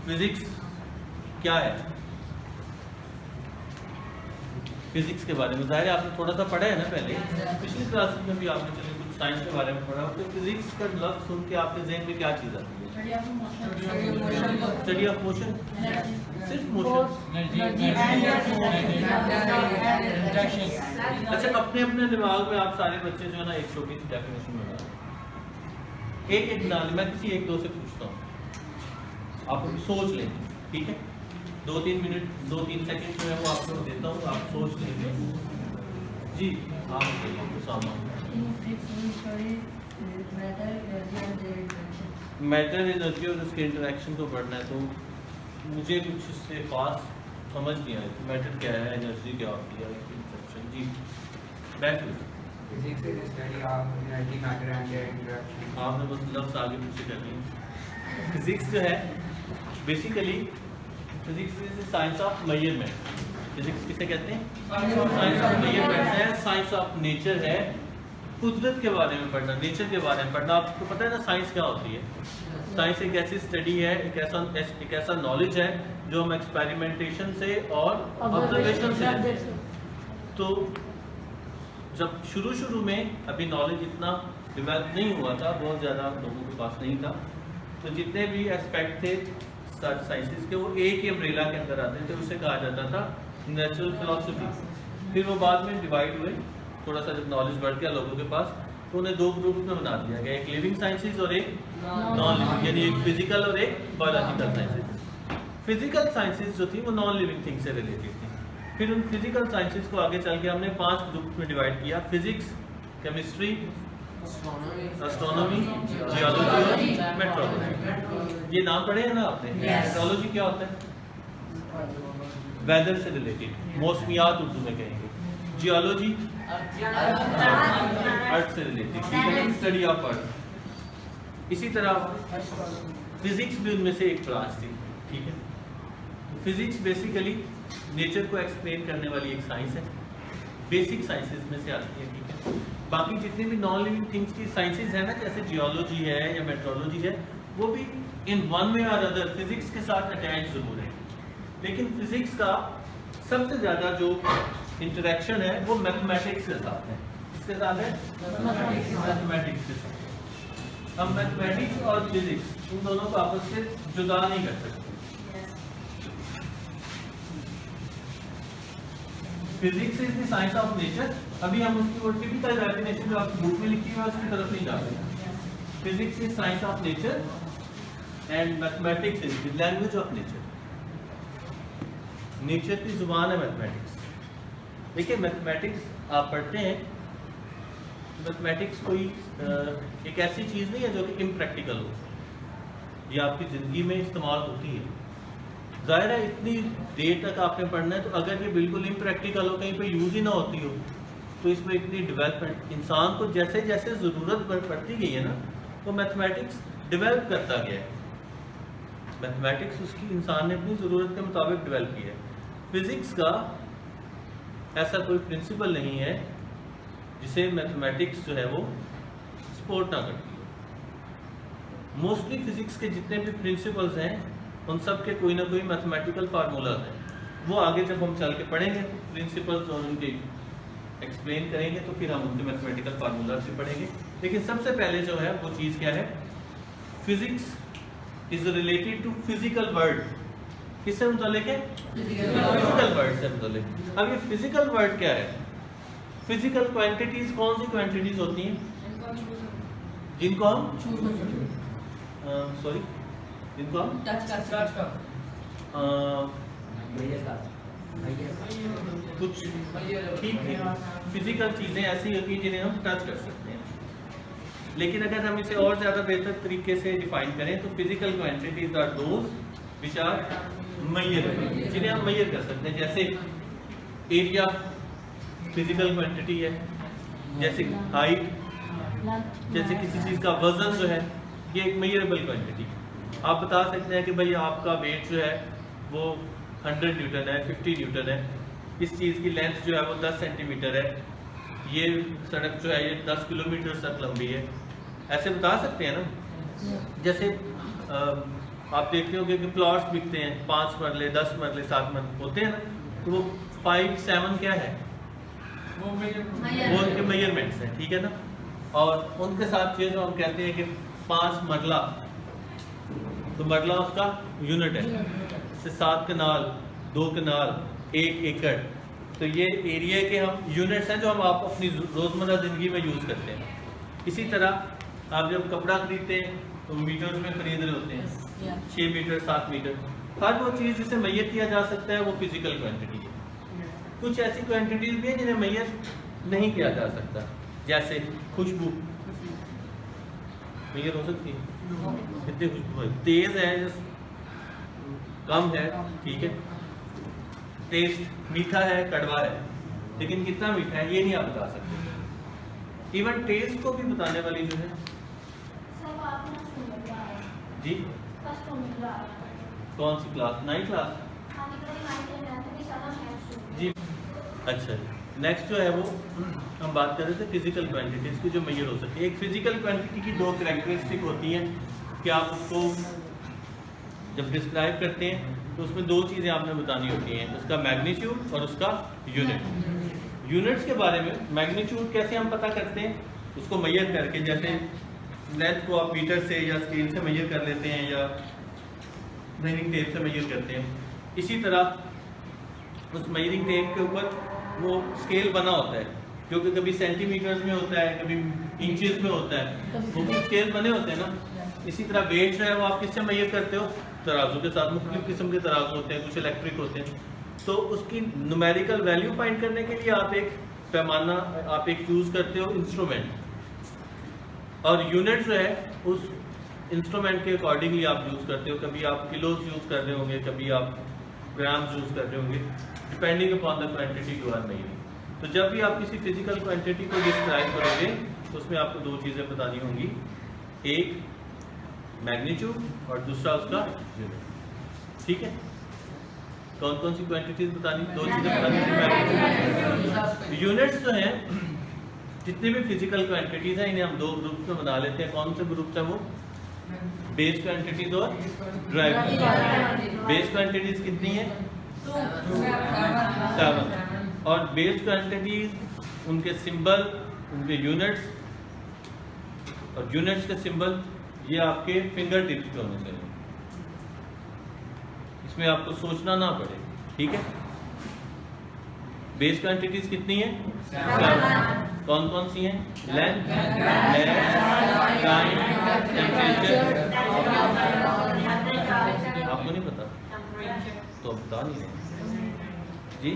Physics क्या है? Physics के बारे में ज़ाहिर है आपने थोड़ा सा पढ़ा है ना पहले, पिछली क्लास में भी आपने चलिए कुछ साइंस के बारे में पढ़ा। तो फिजिक्स का लफ्ज़ सुन के आपके जहन में क्या चीज़ आती है? स्टडी ऑफ मोशन, सिर्फ मोशन। अच्छा, अपने अपने दिमाग में आप सारे बच्चे जो है ना एक छोटी सी डेफिनेशन बना, एक एक नाम मैं किसी एक दो से पूछता हूँ, आप सोच लें, ठीक है? 2-3 मिनट 2-3 सेकंड जो है वो आपको देता हूँ, आप सोच लेंगे। जी आप मैटर, एनर्जी और उसके इंटरेक्शन को पढ़ना है, तो मुझे कुछ इससे खास समझ नहीं आया। मैटर क्या है, एनर्जी क्या होती है, उसकी इंटरेक्शन। जी बैठ Physics is the study of energy, matter and their interaction. आपने बस लफ्ज़ आगे पीछे करनी है। फिजिक्स जो है basically physics is science of measurement. Physics किसे कहते हैं? साइंस ऑफ मेजरमेंट है, साइंस ऑफ नेचर है। कुदरत के बारे में पढ़ना, नेचर के बारे में पढ़ना। आपको पता है ना साइंस क्या होती है? साइंस एक ऐसी स्टडी है, एक ऐसा नॉलेज है जो हम एक्सपेरिमेंटेशन से और ऑब्जर्वेशन से लेते हैं। तो जब शुरू में अभी नॉलेज इतना डेवलप नहीं हुआ था, बहुत ज़्यादा लोगों के पास नहीं था, तो जितने भी एस्पेक्ट थे साइंसेस के वो एक ही अम्ब्रेला के अंदर आते थे, उसे कहा जाता था नेचुरल फिलॉसफी। फिर वो बाद में डिवाइड हुए, थोड़ा सा जब नॉलेज बढ़ गया लोगों के पास, तो उन्हें दो ग्रुप में बना दिया गया, एक लिविंग साइंसेज और एक नॉन लिविंग, यानी एक फिजिकल और एक बायोलॉजिकल साइंसेज। फिजिकल साइंसेज जो थी वो नॉन लिविंग थिंग से रिलेटेड थी। फिर उन फिजिकल साइंसेज को आगे चल के हमने 5 ग्रुप में डिवाइड किया, फिजिक्स, केमिस्ट्री, एस्ट्रोनॉमी, जियोलॉजी और मेट्रोलॉजी। ये नाम पढ़े हैं ना आपने? मेट्रोलॉजी क्या होता है? वेदर से रिलेटेड, मौसमियात उर्दू में कहेंगे। जियोलॉजी अर्थ से रिलेटेड, स्टडी ऑफ अर्थ। इसी तरह फिजिक्स भी उनमें से एक ब्रांच थी, ठीक है? फिजिक्स बेसिकली नेचर को एक्सप्लेन करने वाली एक साइंस है, बेसिक साइंसेज में से आती है, ठीक है? बाकी जितनी भी नॉन लिविंग थिंग्स की साइंसेज है ना, जैसे जियोलॉजी है या मेट्रोलॉजी है, वो भी इन वन वे और अदर फिजिक्स के साथ अटैच जरूर है। लेकिन फिजिक्स का सबसे ज़्यादा जो इंटरेक्शन है वो मैथमेटिक्स के साथ है। किसके साथ है? मैथमेटिक्स के साथ। हम मैथमेटिक्स और फिजिक्स इन दोनों को आपस से जुदा नहीं कर सकते। Physics is the science of nature. अभी हम उसकी वो टिपिकल डेफिनेशन जो आपकी बुक में लिखी हुई है उसकी तरफ नहीं जा रहे। Physics is science of nature and mathematics is the language of nature. Nature की जुबान है मैथमेटिक्स। देखिए मैथमेटिक्स आप पढ़ते हैं, मैथमेटिक्स कोई एक ऐसी चीज़ नहीं है जो कि इम्प्रैक्टिकल हो, ये आपकी ज़िंदगी में इस्तेमाल होती है। ज़ाहिर है इतनी देर तक आपने पढ़ना है, तो अगर ये बिल्कुल इम्प्रैक्टिकल हो, कहीं पे यूज़ ही ना होती हो, तो इसमें इतनी डेवलपमेंट इंसान को जैसे जैसे ज़रूरत पड़ती गई है ना, तो मैथमेटिक्स डेवलप करता गया है। मैथमेटिक्स उसकी इंसान ने अपनी ज़रूरत के मुताबिक डेवलप किया है। फिज़िक्स का ऐसा कोई प्रिंसिपल नहीं है जिसे मैथमेटिक्स जो है वो सपोर्ट ना करती हो। मोस्टली फिज़िक्स के जितने भी प्रिंसिपल्स हैं उन सब के कोई ना कोई मैथमेटिकल फार्मूलाज हैं। वो आगे जब हम चल के पढ़ेंगे प्रिंसिपल्स और उनके एक्सप्लेन करेंगे तो फिर हम उनके मैथमेटिकल फार्मूलाज से पढ़ेंगे। लेकिन सबसे पहले जो है वो चीज़ क्या है? Physics is related to physical world. किससे मुतालिक है? फिजिकल वर्ल्ड से मुतालिक। अब ये फिजिकल वर्ल्ड क्या है? फिजिकल क्वांटिटीज कौन सी क्वांटिटीज होती हैं जिनको हम जिनको हम कुछ ठीक है, फिजिकल चीज़ें ऐसी होती हैं जिन्हें हम टच कर सकते हैं। लेकिन अगर हम इसे और ज़्यादा बेहतर तरीके से डिफाइन करें तो physical quantities are those which are measurable, जिन्हें हम मेजर कर सकते हैं। जैसे एरिया फिजिकल क्वांटिटी है, जैसे हाइट, जैसे किसी चीज़ का वजन जो है ये एक मेजरेबल क्वांटिटी है। आप बता सकते हैं कि भाई आपका वेट जो है वो 100 न्यूटन है, 50 न्यूटन है, इस चीज़ की लेंथ जो है वो 10 सेंटीमीटर है, ये सड़क जो है ये 10 किलोमीटर तक लंबी है, ऐसे बता सकते हैं ना। जैसे आप देखते होंगे कि प्लॉट्स बिकते हैं 5 मरले 10 मरले 7 मरले होते हैं ना, तो वो 5 7 क्या है, वो उनके मेजरमेंट्स हैं, ठीक है ना। और उनके साथ ये जो हम कहते हैं कि 5 मरला, तो मरला उसका यूनिट है, इससे 7 कनाल 2 कनाल 1 एकड़, तो ये एरिया के हम यूनिट्स हैं जो हम आप अपनी रोज़मर्रा ज़िंदगी में यूज़ करते हैं। इसी तरह आप जब कपड़ा खरीदते हैं तो मीटर्स में खरीद रहे होते हैं, 6 मीटर 7 मीटर, हर वो चीज़ जिसे मैयर किया जा सकता है वो फिजिकल क्वांटिटी है। कुछ ऐसी क्वांटिटीज भी हैं जिन्हें मैयर नहीं किया जा सकता, जैसे खुशबू मैयर हो सकती है, कितनी खुशबू है, तेज़ है कम है, ठीक है, टेस्ट मीठा है कड़वा है, लेकिन कितना मीठा है ये नहीं आप बता सकते। इवन टेस्ट को भी बताने वाली जो है जी, कौन सी क्लास, 9th क्लास जी। अच्छा, नेक्स्ट जो है वो हम बात कर रहे थे फिजिकल क्वांटिटीज की जो मेजर हो सकती है। एक फिजिकल क्वांटिटी की 2 कैरेक्टरिस्टिक होती हैं कि आप उसको जब डिस्क्राइब करते हैं तो उसमें 2 चीज़ें आपने बतानी होती हैं, उसका मैग्नीट्यूड और उसका यूनिट। यूनिट्स के बारे में मैग्नीट्यूड कैसे हम पता करते हैं, उसको मेजर करके, जैसे लेंथ को आप मीटर से या स्केल से मेजर कर लेते हैं या मेजरिंग टेप से मेजर करते हैं, इसी तरह उस मेजरिंग टेप के ऊपर वो स्केल बना होता है, क्योंकि कभी सेंटीमीटर्स में होता है कभी इंचेस में होता है, वो भी स्केल बने होते हैं ना। इसी तरह वेट जो है वो आप किससे मेजर करते हो, तराजू के साथ। मुख्तलिफ किस्म के तराजू होते हैं, कुछ इलेक्ट्रिक होते हैं, तो उसकी न्यूमेरिकल वैल्यू फाइंड करने के लिए आप एक पैमाना, आप एक यूज़ करते हो इंस्ट्रूमेंट, और यूनिट जो है उस इंस्ट्रूमेंट के अकॉर्डिंगली आप यूज़ करते हो। कभी आप किलोज यूज़ कर रहे होंगे, कभी आप ग्राम्स यूज़ कर रहे होंगे, depending upon the quantity you are measuring. तो जब भी आप किसी फिजिकल क्वांटिटी को डिस्क्राइब करोगे तो उसमें आपको 2 चीज़ें बतानी होंगी, एक मैग्नीट्यूड और दूसरा उसका यूनिट, ठीक है। कौन कौन सी क्वांटिटीज बतानी, 2 चीज़ें बतानी। यूनिट्स जो हैं, जितनी भी फिजिकल क्वांटिटीज हैं, इन्हें हम 2 ग्रुप्स में बना लेते हैं। कौन से ग्रुप्स हैं वो, बेस क्वांटिटीज और ड्राइव क्वांटिटीज। बेस क्वांटिटीज कितनी है, 7, और बेस क्वांटिटीज उनके सिंबल, उनके यूनिट्स, और यूनिट्स के सिंबल ये आपके फिंगर टिप्स पे होने चाहिए, इसमें आपको सोचना ना पड़े, ठीक है। बेस क्वांटिटीज कितनी है, 7। कौन कौन सी हैं, लेंथ, मास, टाइम, टेम्परेचर। आपको नहीं पता तो बता नहीं रहे जी,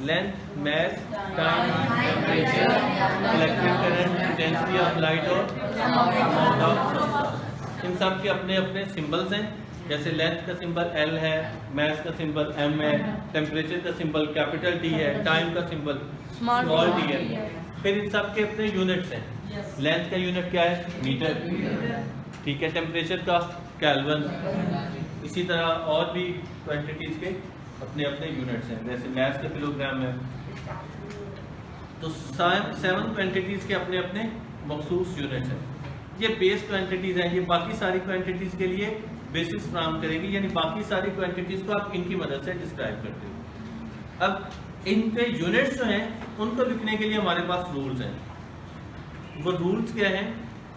length, mass, time, temperature, electric current, intensity of light और अमाउंट ऑफ, इन सब के अपने अपने सिंबल्स हैं। जैसे लेंथ का सिंबल L है, मास का सिंबल M है, टेम्परेचर का सिंबल कैपिटल T है, टाइम का सिंबल स्मॉल t है। फिर इन सब के अपने यूनिट्स हैं। लेंथ का यूनिट क्या है, मीटर, ठीक है। टेम्परेचर का केल्विन। इसी तरह और भी क्वांटिटीज के अपने अपने यूनिट्स हैं, जैसे मास का किलोग्राम है। तो 7 क्वांटिटीज के अपने अपने मखसूस यूनिट्स हैं। ये बेस क्वांटिटीज हैं, ये बाकी सारी क्वांटिटीज के लिए बेसिस फ्राहम करेगी, यानी बाकी सारी क्वांटिटीज को आप इनकी मदद से डिस्क्राइब करते हो। अब इनके यूनिट्स जो हैं उनको लिखने के लिए हमारे पास रूल्स हैं। वो रूल्स क्या हैं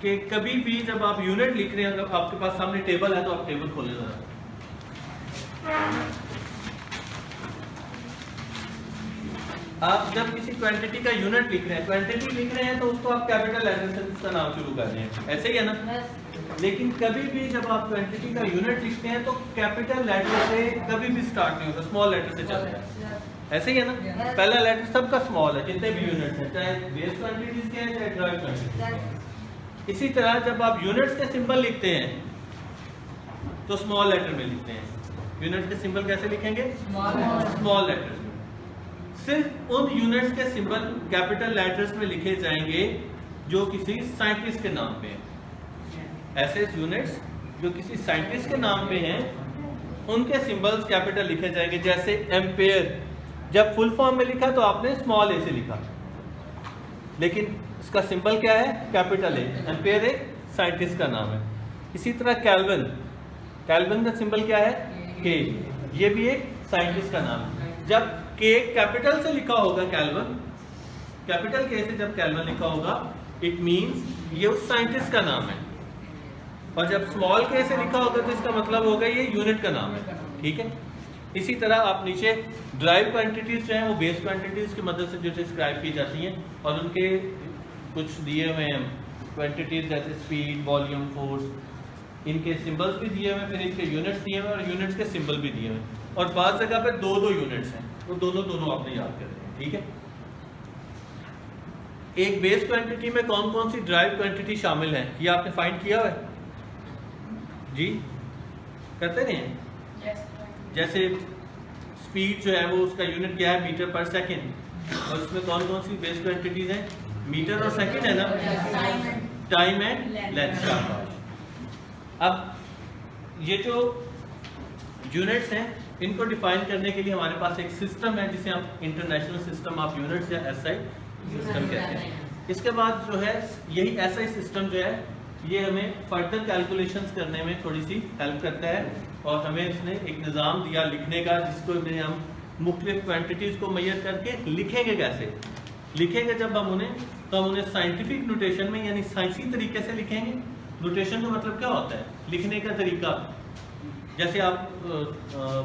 कि कभी भी जब आप यूनिट लिख रहे हैं, अगर आपके पास सामने टेबल है तो आप टेबल खोले जरा। आप जब किसी क्वांटिटी का यूनिट लिख रहे हैं, क्वांटिटी लिख रहे हैं तो उसको आप कैपिटल लेटर से उसका नाम शुरू कर रहे हैं, ऐसे ही है ना। लेकिन कभी भी जब आप क्वांटिटी का यूनिट लिखते हैं तो कैपिटल लेटर से कभी भी स्टार्ट नहीं होता, स्मॉल लेटर से चलता है, ऐसे ही है ना। पहला लेटर सबका स्मॉल है, जितने भी यूनिट्स हैं, चाहे बेस क्वांटिटीज के हैं चाहे ड्राइव क्वांटिटीज। इसी तरह जब आप यूनिट्स के सिंबल लिखते हैं तो स्मॉल लेटर में लिखते हैं। यूनिट्स के सिंबल कैसे लिखेंगे, स्मॉल लेटर्स में। सिर्फ उन यूनिट्स के सिंबल कैपिटल लेटर्स में लिखे जाएंगे जो किसी साइंटिस्ट के नाम पे हैं। ऐसे यूनिट्स जो किसी साइंटिस्ट के नाम पे हैं उनके सिंबल्स कैपिटल लिखे जाएंगे। जैसे एम्पेयर, जब फुल फॉर्म में लिखा तो आपने स्मॉल ए से लिखा, लेकिन इसका सिंबल क्या है, कैपिटल ए। एम्पेयर एक साइंटिस्ट का नाम है। इसी तरह केल्विन, केल्विन का सिंबल क्या है? के, ये भी एक साइंटिस्ट का नाम है। जब के कैपिटल से लिखा होगा केल्विन, कैपिटल के से जब केल्विन लिखा होगा, इट मींस ये उस साइंटिस्ट का नाम है। और जब स्मॉल के से लिखा होगा तो इसका मतलब होगा ये यूनिट का नाम है। ठीक है। इसी तरह आप नीचे ड्राइव क्वांटिटीज जो है वो बेस क्वांटिटीज की मदद से जो डिस्क्राइब की जाती हैं, और उनके कुछ दिए हुए हैं क्वांटिटीज जैसे स्पीड, वॉल्यूम, फोर्स, इनके सिंबल्स भी दिए हुए हैं, फिर इनके यूनिट्स दिए हुए हैं और यूनिट्स के सिंबल भी दिए हुए हैं। और पांच जगह पे दो दो यूनिट्स हैं, वो दोनों आपने याद करते हैं। ठीक है। एक बेस क्वांटिटी में कौन कौन सी ड्राइव क्वांटिटी शामिल है, ये आपने फाइंड किया हुआ है? जी करते नहीं हैं? जैसे स्पीड जो है वो उसका यूनिट क्या है? मीटर पर सेकंड। और उसमें कौन कौन सी बेस क्वांटिटीज हैं? मीटर और सेकंड है ना? Time and length. अब ये जो यूनिट्स हैं इनको डिफाइन करने के लिए हमारे पास एक सिस्टम है जिसे हम इंटरनेशनल सिस्टम ऑफ यूनिट्स या एसआई सिस्टम कहते हैं। इसके बाद जो है यही एसआई सिस्टम जो है ये हमें फर्दर कैलकुलेशंस करने में थोड़ी सी हेल्प करता है, और हमें इसने एक निज़ाम दिया लिखने का, जिसको हम मुख्तलिफ क्वांटिटीज़ को मेजर करके लिखेंगे। कैसे लिखेंगे? जब हम उन्हें तो हम उन्हें साइंटिफिक नोटेशन में यानी साइंसी तरीके से लिखेंगे। नोटेशन का मतलब क्या होता है? लिखने का तरीका। जैसे आप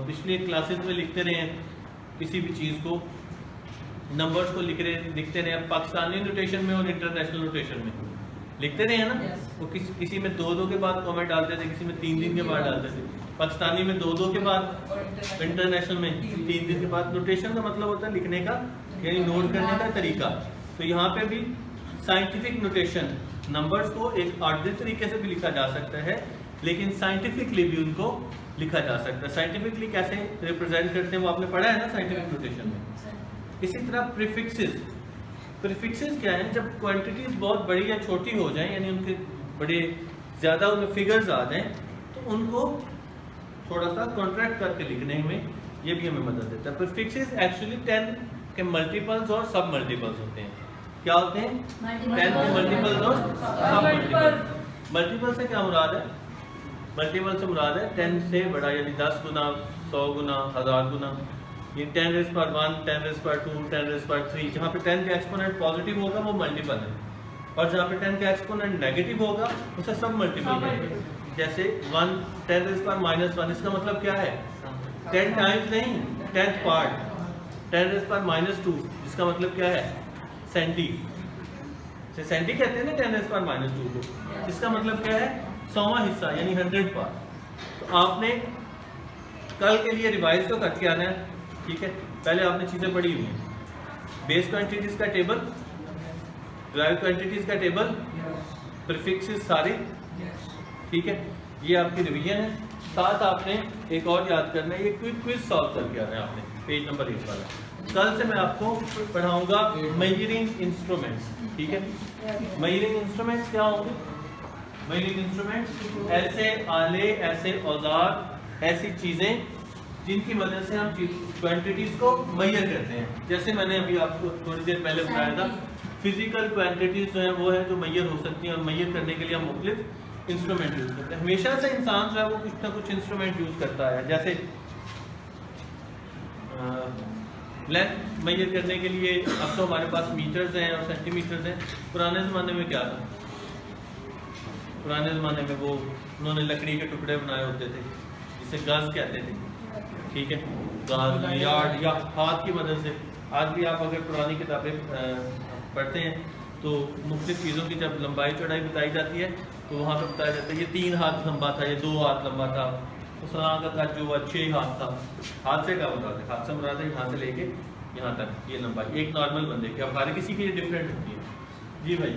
पिछले क्लासेस में लिखते रहे हैं किसी भी चीज़ को, नंबर्स को लिखते रहे हैं पाकिस्तानी नोटेशन में और इंटरनेशनल नोटेशन में लिखते रहे हैं ना। वो किसी में दो के बाद कमेंट डालते थे, किसी में 3 दिन के बाद डालते थे। पाकिस्तानी में दो के बाद, इंटरनेशनल में 3 दिन के बाद। नोटेशन का मतलब होता है लिखने का यानी नोट करने का तरीका। तो यहाँ पे भी साइंटिफिक नोटेशन, नंबर्स को एक आर्डिनरी तरीके से भी लिखा जा सकता है, लेकिन साइंटिफिकली भी उनको लिखा जा सकता है। साइंटिफिकली कैसे रिप्रेजेंट करते हैं वो आपने पढ़ा है ना साइंटिफिक नोटेशन में। इसी तरह प्रीफिक्सेस, प्रीफिक्सेस क्या है? जब क्वांटिटीज बहुत बड़ी या छोटी हो जाएं, यानी उनके बड़े ज़्यादा उनमें फिगर्स आ जाएं, तो उनको थोड़ा सा कॉन्ट्रैक्ट करके लिखने में ये भी हमें मदद देता है। प्रीफिक्सेस एक्चुअली 10 के मल्टीपल्स और सब मल्टीपल्स होते हैं। क्या होते हैं? 10 के मल्टीपल्स और सब मल्टीपल्स। मल्टीपल से क्या मुराद है? मल्टीपल से मुराद है 10 से बड़ा, यानी 10 गुना, 100 गुना, 1000 गुना। ये 10 रेज़ पर 1, 10 रेज़ पर 2, 10 रेज़ पर 3। जहाँ पे 10 का एक्सपोनेंट पॉजिटिव होगा वो मल्टीपल है, और जहाँ पे 10 का एक्सपोनेंट नेगेटिव होगा उसे सब मल्टीपल करेंगे। जैसे 1 10 रेज़ पर -1, इसका मतलब क्या है? 10 टाइम्स नहीं, 10th पार्ट। 10 रेज़ पर -2, इसका मतलब क्या है? सेंटी। सेंटी कहते हैं ना 10 रेज़ पर -2 को। इसका मतलब क्या है? 100वां हिस्सा, यानी 100 पार्ट। तो आपने कल के लिए रिवाइज तो करके आना है। ठीक है। पहले आपने चीज़ें पढ़ी हुई हैं, बेस क्वांटिटीज़ का टेबल, ड्राइव क्वांटिटीज़ का टेबल, प्रीफिक्सेस सारे। ठीक है, ये आपकी रिवीजन है। साथ आपने एक और याद करना है, ये क्विज सॉल्व करके आना है आपने, पेज नंबर 1 वाला। कल से मैं आपको पढ़ाऊंगा मेजरिंग इंस्ट्रूमेंट्स। ठीक है। मेजरिंग इंस्ट्रूमेंट्स क्या होंगे? मेजरिंग इंस्ट्रूमेंट्स ऐसे आले, ऐसे औजार, ऐसी चीज़ें जिनकी मदद से हम क्वांटिटीज़ को मेजर करते हैं। जैसे मैंने अभी आपको थोड़ी देर पहले बताया था, फिजिकल क्वांटिटीज़ जो है वो है जो मेजर हो सकती हैं, और मेजर करने के लिए हम मुख्तलिफ इंस्ट्रूमेंट यूज़ करते हैं। हमेशा से इंसान जो है वो कुछ ना कुछ इंस्ट्रूमेंट यूज़ करता है। जैसे लेंथ मेजर करने के लिए अब तो हमारे पास मीटर्स हैं और सेंटीमीटर्स हैं। पुराने ज़माने में क्या था? पुराने ज़माने में वो उन्होंने लकड़ी के टुकड़े बनाए होते थे जिसे गज कहते थे। ठीक है, गज, यार्ड या हाथ की मदद से। आज भी आप अगर पुरानी किताबें पढ़ते हैं तो मुख्तलिफ चीज़ों की जब लंबाई चौड़ाई बताई जाती है तो वहाँ पर बताया जाता है ये 3 हाथ लंबा था, ये 2 हाथ लंबा था। तो सलाह का कद जो 6 हाथ था। हाथ से क्या मुराद है? हाथ से मुराद है यहाँ से लेके यहाँ तक ये लंबाई एक नॉर्मल बंदे की। अब हर किसी की ये डिफरेंट होती है। जी भाई,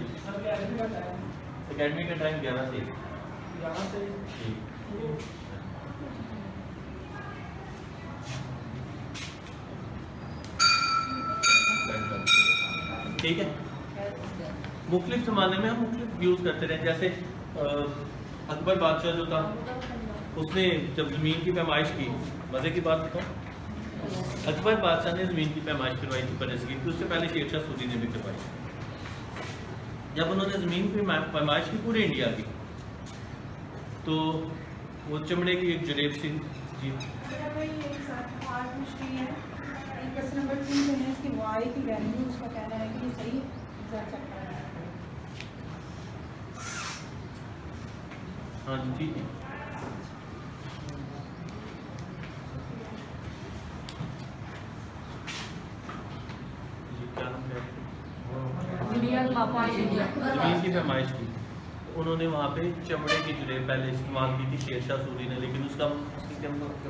अकेडमी का टाइम 11 से। ठीक है। मुख्तलिफ ज़माने में हम मुख्तलिफ यूज़ करते रहे। जैसे अकबर बादशाह जो था उसने जब ज़मीन की पैमाइश की, मज़े की बात बताऊँ, अकबर बादशाह ने ज़मीन की पैमाइश करवाई थी बरसगीर की। उससे पहले शेरशाह सूरी ने भी करवाई। जब उन्होंने ज़मीन की पैमाइश की पूरे इंडिया की, तो वो चमड़े की एक जुरेब सी जी मेरा भाई एक साथ 8 मुश्किल है। एक क्वेश्चन नंबर 3 जो है इसकी वाई की वैल्यू उसका कहना है कि ये सही रिजल्ट चलता है। हाँ जी ठीक है। जी क्या नाम है? ज़मीन की फरमाइश की तो उन्होंने वहाँ पे चमड़े की जुरेब पहले इस्तेमाल की थी शेरशाह सूरी ने, लेकिन उसका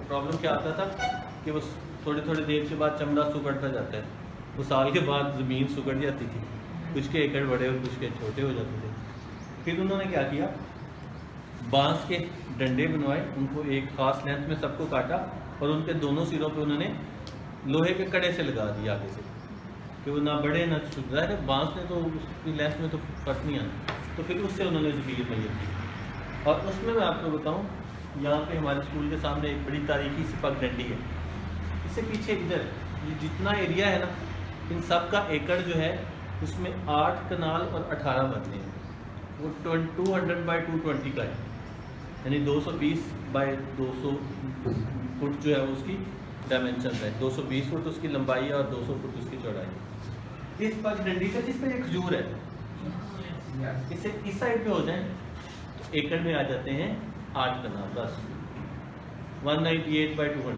प्रॉब्लम क्या आता था कि वो थोड़ी थोड़ी देर के बाद चमड़ा सुगड़ता जाता है, वो साल के बाद ज़मीन सुगड़ जाती थी, कुछ के एकड़ बड़े और कुछ के छोटे हो जाते थे। फिर उन्होंने क्या किया, बांस के डंडे बनवाए, उनको एक ख़ास लेंथ में सबको काटा और उनके दोनों सिरों पे उन्होंने लोहे के कड़े से लगा दिया आगे से कि वो ना बढ़े ना छुटा है। बांस ने तो उसकी लेंथ में तो फर्क नहीं आना, तो फिर उससे उन्होंने ज़मीन मैयत की। और उसमें मैं आपको बताऊं, यहाँ पे हमारे स्कूल के सामने एक बड़ी तारीखी सी पगडंडी है, इससे पीछे इधर ये जितना एरिया है ना, इन सब का एकड़ जो है उसमें 8 कनाल और 18 बनते हैं। वो 200 बाई 220 का है, यानी 220 बाई 200 फुट जो है उसकी डायमेंशन है, 220 फुट उसकी लंबाई है और 200 फुट उसकी चौड़ाई। इस पगडंडी से जिस पे एक खजूर है, इसे इस साइड पे हो जाए तो एकड़ में आ जाते हैं 8 कनाल, बस 198 बाई 200।